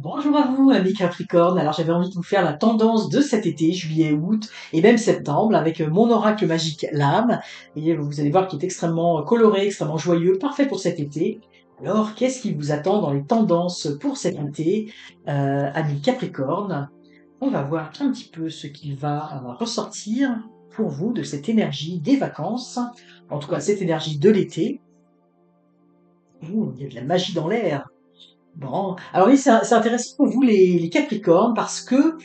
Bonjour à vous, amis Capricorne. Alors j'avais envie de vous faire la tendance de cet été, juillet, août et même septembre avec mon oracle magique l'âme. Et vous allez voir qu'il est extrêmement coloré, extrêmement joyeux, parfait pour cet été. Alors qu'est-ce qui vous attend dans les tendances pour cet été, amis Capricorne? On va voir un petit peu ce qu'il va ressortir pour vous de cette énergie des vacances, en tout cas cette énergie de l'été. Ouh, il y a de la magie dans l'air. Bon, alors oui, c'est intéressant pour vous les Capricornes parce que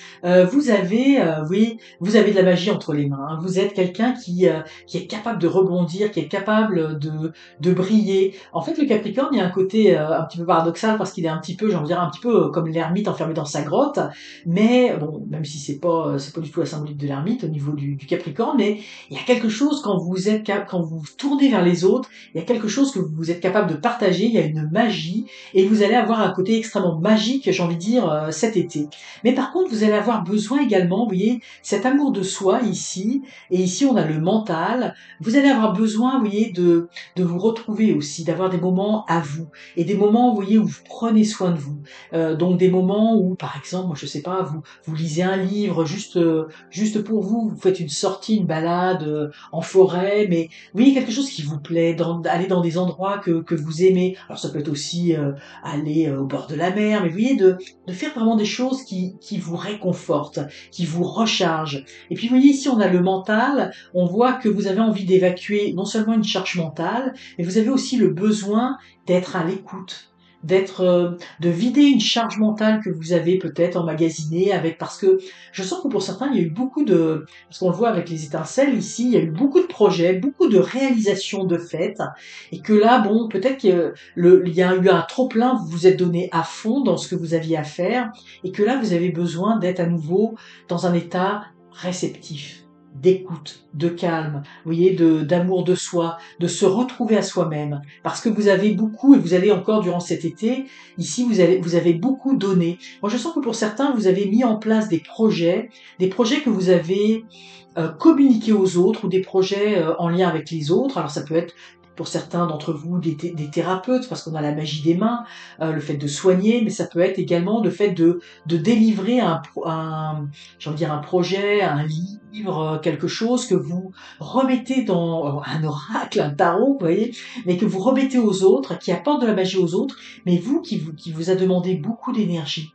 oui, vous avez de la magie entre les mains, hein. Vous êtes quelqu'un qui est capable de rebondir, qui est capable de briller. En fait, le Capricorne, il y a un côté un petit peu paradoxal parce qu'il est un petit peu, j'ai envie de dire, un petit peu comme l'ermite enfermé dans sa grotte. Mais bon, même si c'est pas du tout la symbolique de l'ermite au niveau du Capricorne, mais il y a quelque chose quand vous tournez vers les autres, il y a quelque chose que vous êtes capable de partager. Il y a une magie et vous allez avoir un côté extrêmement magique, j'ai envie de dire, cet été. Mais par contre, vous allez avoir besoin également, vous voyez, cet amour de soi ici, et ici on a le mental, vous allez avoir besoin, vous voyez, de vous retrouver aussi, d'avoir des moments à vous, et des moments, vous voyez, où vous prenez soin de vous. Donc des moments où, par exemple, moi je sais pas, vous lisez un livre juste pour vous, vous faites une sortie, une balade en forêt, mais vous voyez quelque chose qui vous plaît, aller dans des endroits que vous aimez. Alors ça peut être aussi aller au bord de la mer, mais vous voyez, de faire vraiment des choses qui vous réconfortent, qui vous rechargent. Et puis vous voyez, ici on a le mental, on voit que vous avez envie d'évacuer non seulement une charge mentale, mais vous avez aussi le besoin d'être à l'écoute, de vider une charge mentale que vous avez peut-être emmagasinée avec, parce que je sens que pour certains il y a eu parce qu'on le voit avec les étincelles ici, il y a eu beaucoup de projets, beaucoup de réalisations de fêtes, et que là, bon, peut-être que il y a eu un trop-plein, vous vous êtes donné à fond dans ce que vous aviez à faire, et que là, vous avez besoin d'être à nouveau dans un état réceptif, d'écoute, de calme, vous voyez, d'amour de soi, de se retrouver à soi-même, parce que vous avez beaucoup, et vous allez encore durant cet été, ici, vous avez beaucoup donné. Moi, je sens que pour certains, vous avez mis en place des projets que vous avez communiquer aux autres ou des projets en lien avec les autres. Alors ça peut être pour certains d'entre vous des thérapeutes parce qu'on a la magie des mains, le fait de soigner, mais ça peut être également le fait de délivrer j'ai envie de dire un projet, un livre, quelque chose que vous remettez dans un oracle, un tarot, vous voyez, mais que vous remettez aux autres, qui apporte de la magie aux autres, mais qui vous a demandé beaucoup d'énergie.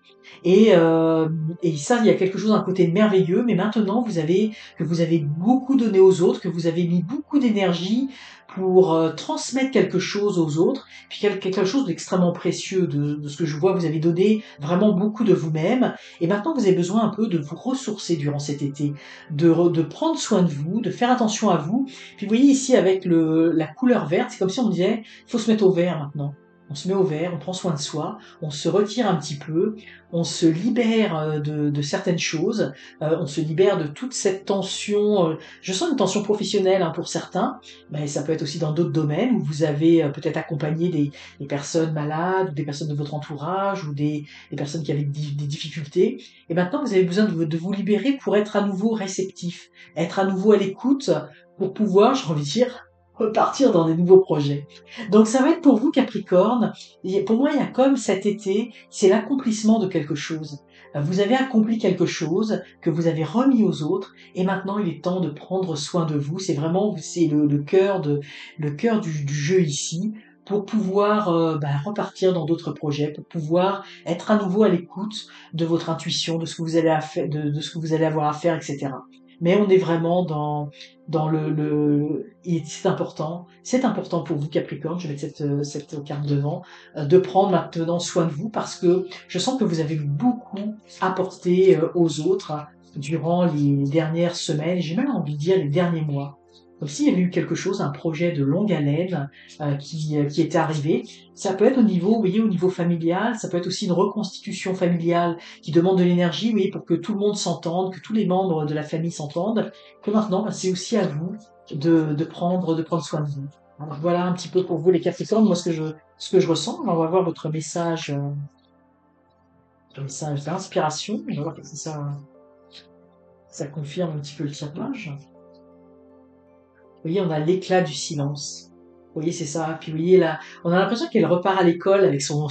Et, euh, et ça, il y a quelque chose, un côté merveilleux, mais maintenant que vous avez beaucoup donné aux autres, que vous avez mis beaucoup d'énergie pour transmettre quelque chose aux autres, puis quelque chose d'extrêmement précieux de ce que je vois, vous avez donné vraiment beaucoup de vous-même, et maintenant vous avez besoin un peu de vous ressourcer durant cet été, de prendre soin de vous, de faire attention à vous. Puis vous voyez ici avec la couleur verte, c'est comme si on disait, il faut se mettre au vert maintenant. On se met au vert, on prend soin de soi, on se retire un petit peu, on se libère de certaines choses, on se libère de toute cette tension. Je sens une tension professionnelle hein, pour certains, mais ça peut être aussi dans d'autres domaines où vous avez peut-être accompagné des personnes malades, ou des personnes de votre entourage, ou des personnes qui avaient des difficultés. Et maintenant, vous avez besoin de vous libérer pour être à nouveau réceptif, être à nouveau à l'écoute, pour pouvoir, j'ai envie de dire, repartir dans des nouveaux projets. Donc ça va être pour vous Capricorne, et pour moi il y a comme cet été, c'est l'accomplissement de quelque chose. Vous avez accompli quelque chose que vous avez remis aux autres et maintenant il est temps de prendre soin de vous. C'est le cœur du jeu ici pour pouvoir repartir dans d'autres projets, pour pouvoir être à nouveau à l'écoute de votre intuition, de ce que vous allez de ce que vous allez avoir à faire, etc. Mais on est vraiment dans et c'est important pour vous Capricorne, je vais mettre cette carte devant, de prendre maintenant soin de vous parce que je sens que vous avez beaucoup apporté aux autres durant les dernières semaines, j'ai même envie de dire les derniers mois. Comme s'il y avait eu quelque chose, un projet de longue haleine qui était arrivé. Ça peut être au niveau, vous voyez, au niveau familial, ça peut être aussi une reconstitution familiale qui demande de l'énergie, vous voyez, pour que tout le monde s'entende, que tous les membres de la famille s'entendent, que maintenant, c'est aussi à vous de prendre soin de vous. Alors, voilà un petit peu pour vous les Capricornes, moi ce que je ressens. On va voir votre message d'inspiration. On va voir si ça confirme un petit peu le tirage. Vous voyez, on a l'éclat du silence. voyez, c'est ça. Puis vous voyez là, on a l'impression qu'elle repart à l'école avec son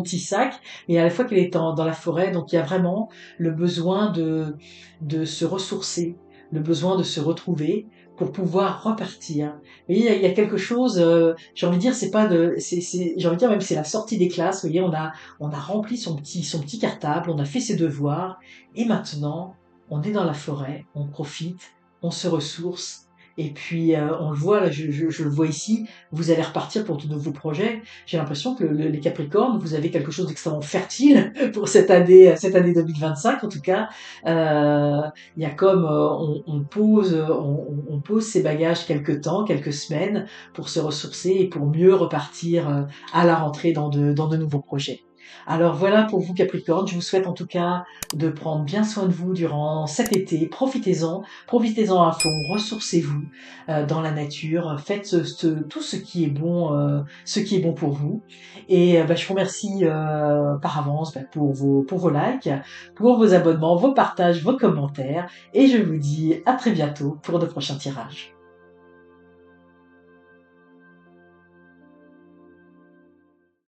petit sac, mais à la fois qu'elle est dans la forêt, donc il y a vraiment le besoin de se ressourcer, le besoin de se retrouver pour pouvoir repartir. Vous voyez, il y a quelque chose, j'ai envie de dire, c'est pas de, j'ai envie de dire même c'est la sortie des classes. Vous voyez, on a rempli son petit cartable, on a fait ses devoirs, et maintenant on est dans la forêt, on profite, on se ressource. Et puis on le voit là, je le vois ici, vous allez repartir pour de nouveaux projets. J'ai l'impression que les Capricornes, vous avez quelque chose d'extrêmement fertile pour cette année 2025 en tout cas. Il y a comme on pose ses bagages quelques temps, quelques semaines pour se ressourcer et pour mieux repartir à la rentrée dans de nouveaux projets. Alors voilà pour vous Capricorne, je vous souhaite en tout cas de prendre bien soin de vous durant cet été. Profitez-en, profitez-en à fond, ressourcez-vous dans la nature, faites tout ce qui est bon pour vous. Et bah, je vous remercie par avance bah, pour vos likes, pour vos abonnements, vos partages, vos commentaires. Et je vous dis à très bientôt pour de prochains tirages.